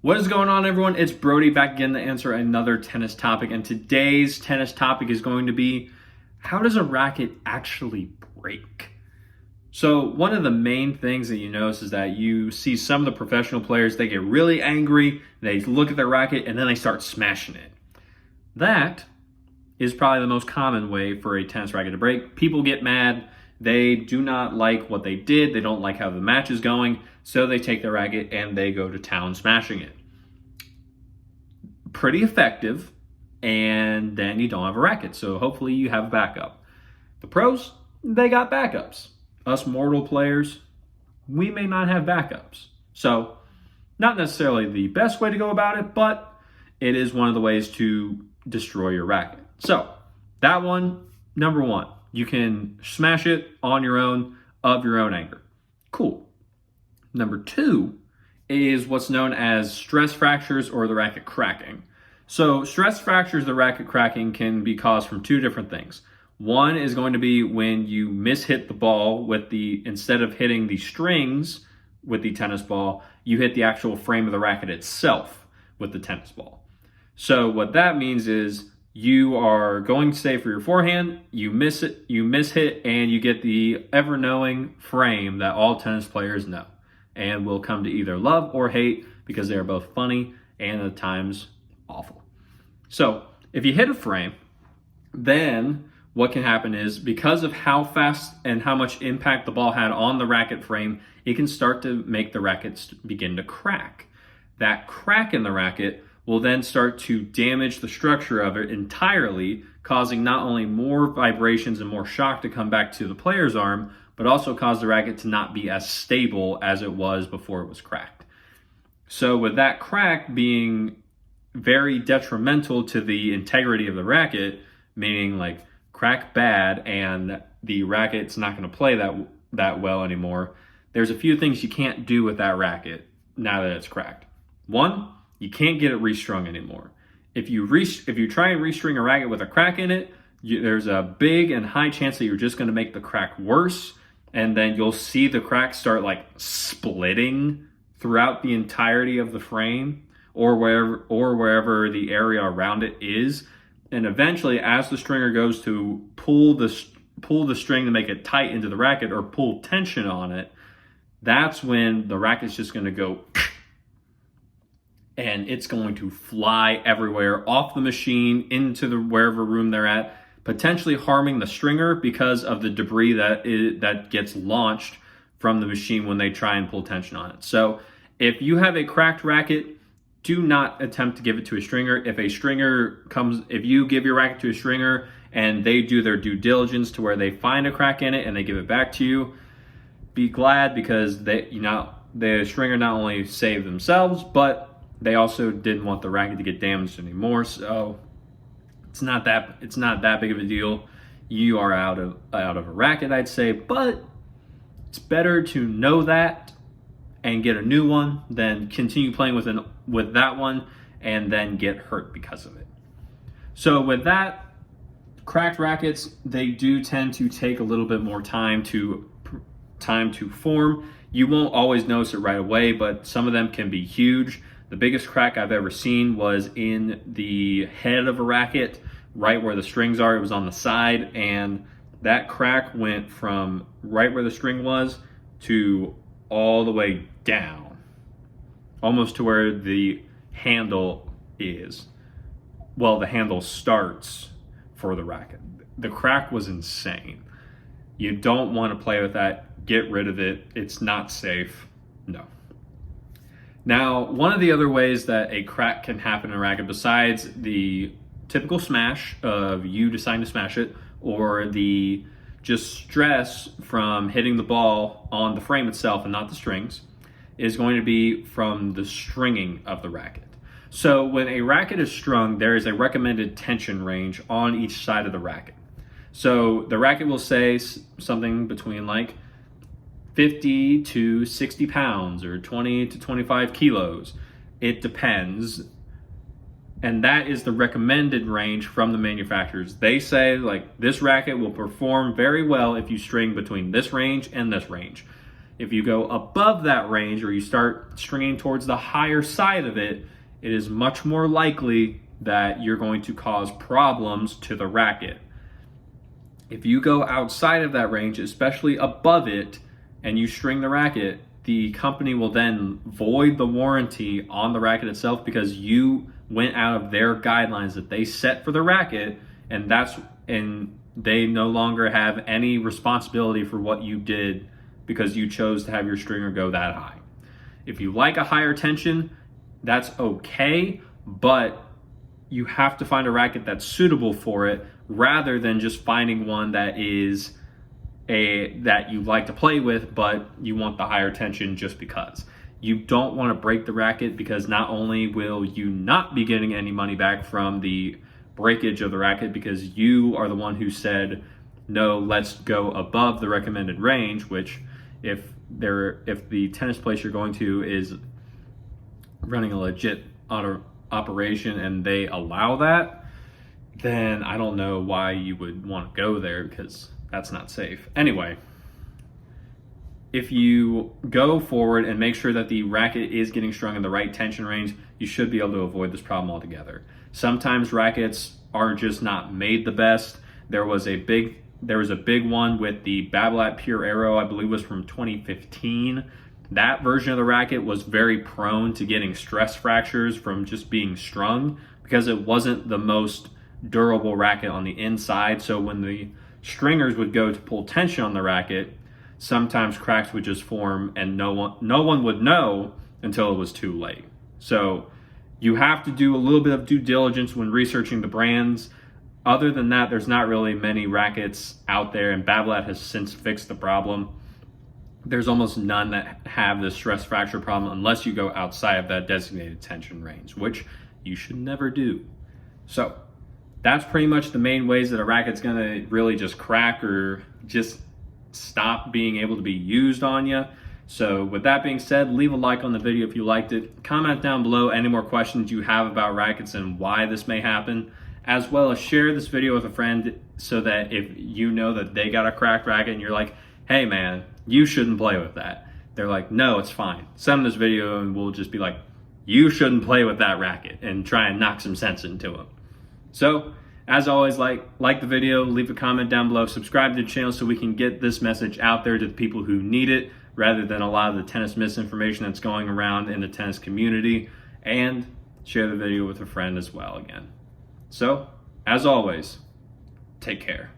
What is going on, everyone? It's Brody back again to answer another tennis topic, and today's tennis topic is going to be, how does a racket actually break? So one of the main things that you notice is that you see some of the professional players, they get really angry, they look at their racket, and then they start smashing it. That is probably the most common way for a tennis racket to break. People get mad. They do not like what they did. They don't like how the match is going. So they take their racket and they go to town smashing it. Pretty effective. And then you don't have a racket. So hopefully you have a backup. The pros, they got backups. Us mortal players, we may not have backups. So not necessarily the best way to go about it, but it is one of the ways to destroy your racket. So that one, number one, you can smash it on your own, of your own anger. Cool. Number two is what's known as stress fractures or the racket cracking. So stress fractures, the racket cracking, can be caused from two different things. One is going to be when you mishit the ball with instead of hitting the strings with the tennis ball, you hit the actual frame of the racket itself with the tennis ball. So what that means is you are going to say for your forehand, you miss it, you mishit, and you get the ever-knowing frame that all tennis players know and will come to either love or hate because they are both funny and at times awful. So if you hit a frame, then what can happen is, because of how fast and how much impact the ball had on the racket frame, it can start to make the rackets begin to crack. That crack in the racket will then start to damage the structure of it entirely, causing not only more vibrations and more shock to come back to the player's arm, but also cause the racket to not be as stable as it was before it was cracked. So with that crack being very detrimental to the integrity of the racket, meaning like crack bad and the racket's not going to play that well anymore, there's a few things you can't do with that racket now that it's cracked. One, you can't get it restrung anymore. If you try and restring a racket with a crack in it, there's a big and high chance that you're just going to make the crack worse, and then you'll see the crack start like splitting throughout the entirety of the frame or wherever the area around it is. And eventually, as the stringer goes to pull the string to make it tight into the racket or pull tension on it, that's when the racket's just going to go and it's going to fly everywhere off the machine into wherever room they're at, potentially harming the stringer because of the debris that gets launched from the machine when they try and pull tension on it. So if you have a cracked racket, do not attempt to give it to a stringer. If you give your racket to a stringer and they do their due diligence to where they find a crack in it and they give it back to you, be glad, because the stringer not only saved themselves, but they also didn't want the racket to get damaged anymore. So it's not that big of a deal. You are out of a racket, I'd say, but it's better to know that and get a new one than continue playing with that one and then get hurt because of it. So with that, cracked rackets, they do tend to take a little bit more time to form. You won't always notice it right away, but some of them can be huge. The biggest crack I've ever seen was in the head of a racket, right where the strings are. It was on the side, and that crack went from right where the string was to all the way down, almost to where the handle is. Well, the handle starts for the racket. The crack was insane. You don't want to play with that. Get rid of it. It's not safe. No. Now, one of the other ways that a crack can happen in a racket, besides the typical smash of you deciding to smash it, or the just stress from hitting the ball on the frame itself and not the strings, is going to be from the stringing of the racket. So when a racket is strung, there is a recommended tension range on each side of the racket. So the racket will say something between like 50 to 60 pounds or 20 to 25 kilos. It depends. And that is the recommended range from the manufacturers. They say like this racket will perform very well if you string between this range and this range. If you go above that range or you start stringing towards the higher side of it, it is much more likely that you're going to cause problems to the racket. If you go outside of that range, especially above it, and you string the racket, the company will then void the warranty on the racket itself because you went out of their guidelines that they set for the racket, and they no longer have any responsibility for what you did because you chose to have your stringer go that high. If you like a higher tension, that's okay, but you have to find a racket that's suitable for it rather than just finding one that you like to play with, but you want the higher tension just because. You don't want to break the racket because not only will you not be getting any money back from the breakage of the racket because you are the one who said, no, let's go above the recommended range, which if the tennis place you're going to is running a legit operation and they allow that, then I don't know why you would want to go there because that's not safe. Anyway, if you go forward and make sure that the racket is getting strung in the right tension range, you should be able to avoid this problem altogether. Sometimes rackets are just not made the best. There was a big one with the Babolat Pure Aero, I believe was from 2015. That version of the racket was very prone to getting stress fractures from just being strung because it wasn't the most durable racket on the inside. So when the stringers would go to pull tension on the racket, sometimes cracks would just form and no one would know until it was too late. So you have to do a little bit of due diligence when researching the brands. Other than that, there's not really many rackets out there, and Babolat has since fixed the problem. There's almost none that have this stress fracture problem unless you go outside of that designated tension range, which you should never do. So that's pretty much the main ways that a racket's gonna really just crack or just stop being able to be used on you. So with that being said, leave a like on the video if you liked it. Comment down below any more questions you have about rackets and why this may happen, as well as share this video with a friend so that if you know that they got a cracked racket and you're like, hey man, you shouldn't play with that. They're like, no, it's fine. Send them this video and we'll just be like, you shouldn't play with that racket, and try and knock some sense into them. So as always, like the video, leave a comment down below, subscribe to the channel so we can get this message out there to the people who need it rather than a lot of the tennis misinformation that's going around in the tennis community, and share the video with a friend as well again. So as always, take care.